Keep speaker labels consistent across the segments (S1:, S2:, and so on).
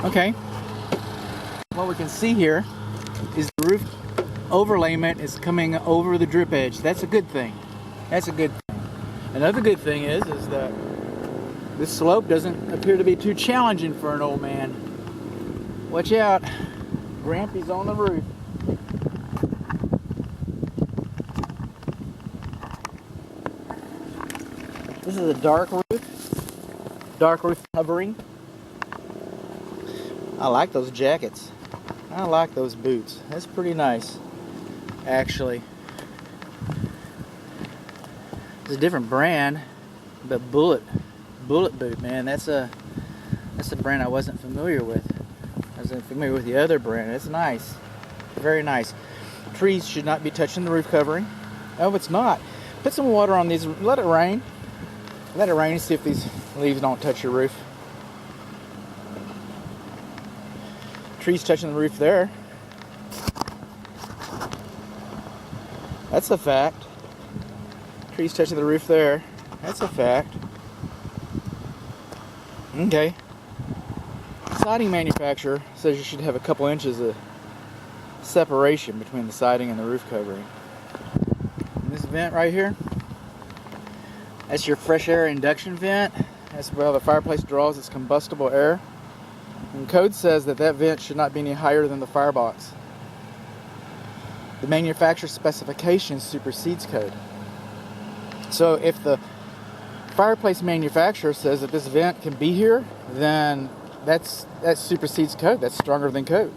S1: Okay, what we can see here is the roof overlayment is coming over the drip edge. That's a good thing. That's a good thing. Another good thing is that this slope doesn't appear to be too challenging for an old man. Watch out, Grampy's on the roof. This is a dark roof covering. I like those jackets. I like those boots. That's pretty nice, actually. It's a different brand, but Bullet Boot, man. That's a brand I wasn't familiar with. I wasn't familiar with the other brand. It's nice, very nice. Trees should not be touching the roof covering. Oh, it's not. Put some water on these. Let it rain. Let it rain. See if these leaves don't touch your roof. Trees touching the roof there. That's a fact. Trees touching the roof there. That's a fact. Okay. Siding manufacturer says you should have a couple inches of separation between the siding and the roof covering. And this vent right here, that's your fresh air induction vent. That's where the fireplace draws its combustible air. And code says that vent should not be any higher than the firebox. The manufacturer specification supersedes code. So if the fireplace manufacturer says that this vent can be here, then that supersedes code. That's stronger than code.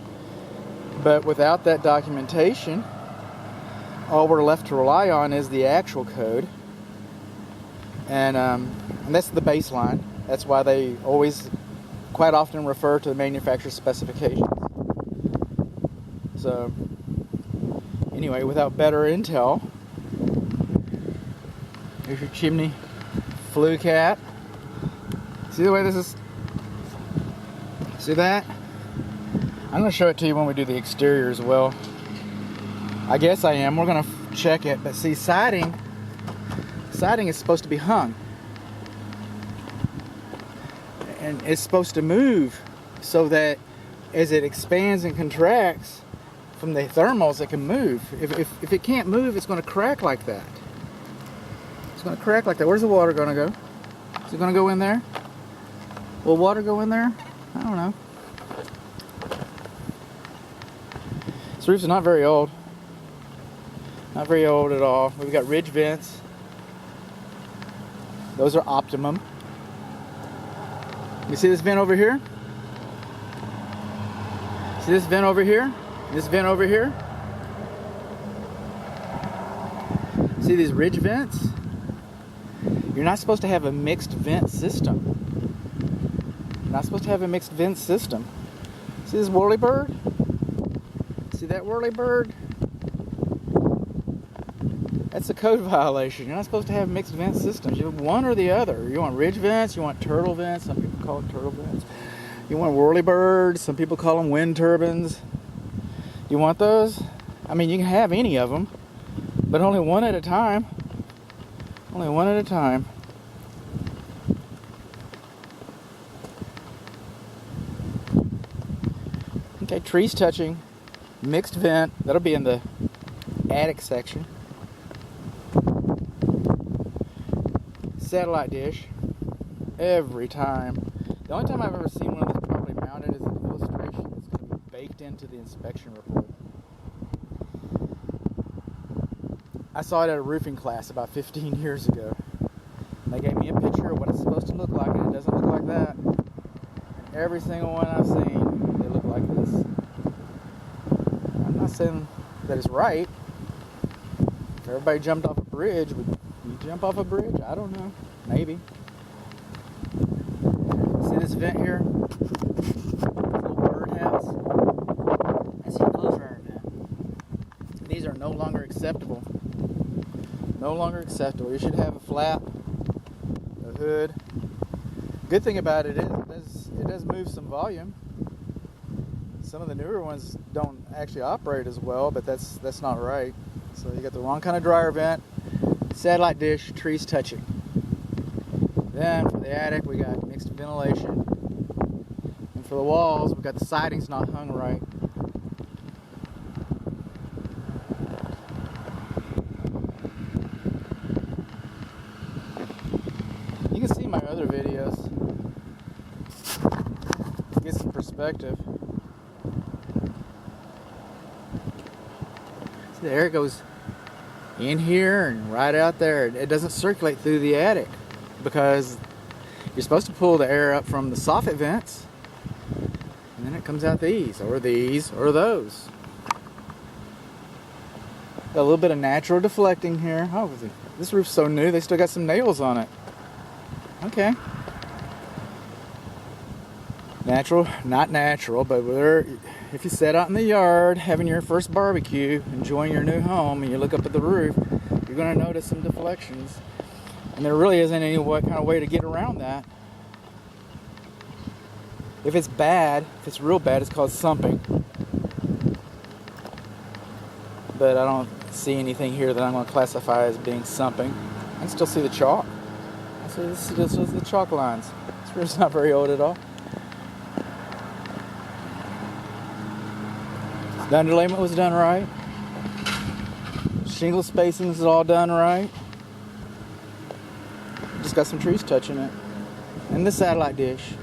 S1: But without that documentation, all we're left to rely on is the actual code. And that's the baseline. That's why they always quite often refer to the manufacturer's specifications. So anyway, without better intel, here's your chimney flue cap. See the way this is? See that? I'm going to show it to you when we do the exterior as well. I guess I am. We're going to check it. But see, siding is supposed to be hung. And it's supposed to move so that as it expands and contracts from the thermals, it can move. If it can't move, it's going to crack like that. It's going to crack like that. Where's the water going to go? Is it going to go in there? Will water go in there? I don't know. This roof's not very old. Not very old at all. We've got ridge vents. Those are optimum. You see this vent over here? See this vent over here? This vent over here? See these ridge vents? You're not supposed to have a mixed vent system. You're not supposed to have a mixed vent system. See this whirly bird? See that whirly bird? That's a code violation. You're not supposed to have mixed vent systems. You want one or the other. You want ridge vents, you want turtle vents. Some people call it turtle vents. You want whirly birds. Some people call them wind turbines. You want those? I mean, you can have any of them, but only one at a time. Only one at a time. Okay, trees touching. Mixed vent. That'll be in the attic section. Satellite dish. Every time. The only time I've ever seen one that's properly mounted is an illustration that's going to be baked into the inspection report. I saw it at a roofing class about 15 years ago. They gave me a picture of what it's supposed to look like, and it doesn't look like that. Every single one I've seen, they look like this. I'm not saying that it's right. If everybody jumped off a bridge, would you jump off a bridge? I don't know. Maybe. See this vent here? Little birdhouse. That's your clothes dryer vent. These are no longer acceptable. No longer acceptable. You should have a flap, a hood. Good thing about it is it does move some volume. Some of the newer ones don't actually operate as well, but that's not right. So you got the wrong kind of dryer vent, satellite dish, trees touching. Then for the attic we got mixed ventilation and for the walls, we've got the siding's not hung right. You can see my other videos. Get some perspective. See, the air goes in here and right out there. It doesn't circulate through the attic because you're supposed to pull the air up from the soffit vents, and then it comes out these or those. Got a little bit of natural deflecting here. Oh, this roof's so new, they still got some nails on it. Okay. Natural, not natural, but if you sat out in the yard having your first barbecue, enjoying your new home, and you look up at the roof, you're going to notice some deflections. And there really isn't any kind of way to get around that. If it's bad, if it's real bad, it's called sumping. But I don't see anything here that I'm going to classify as being sumping. I can still see the chalk. This is the chalk lines. This roof's not very old at all. The underlayment was done right. Shingle spacing is all done right. Just got some trees touching it. And the satellite dish.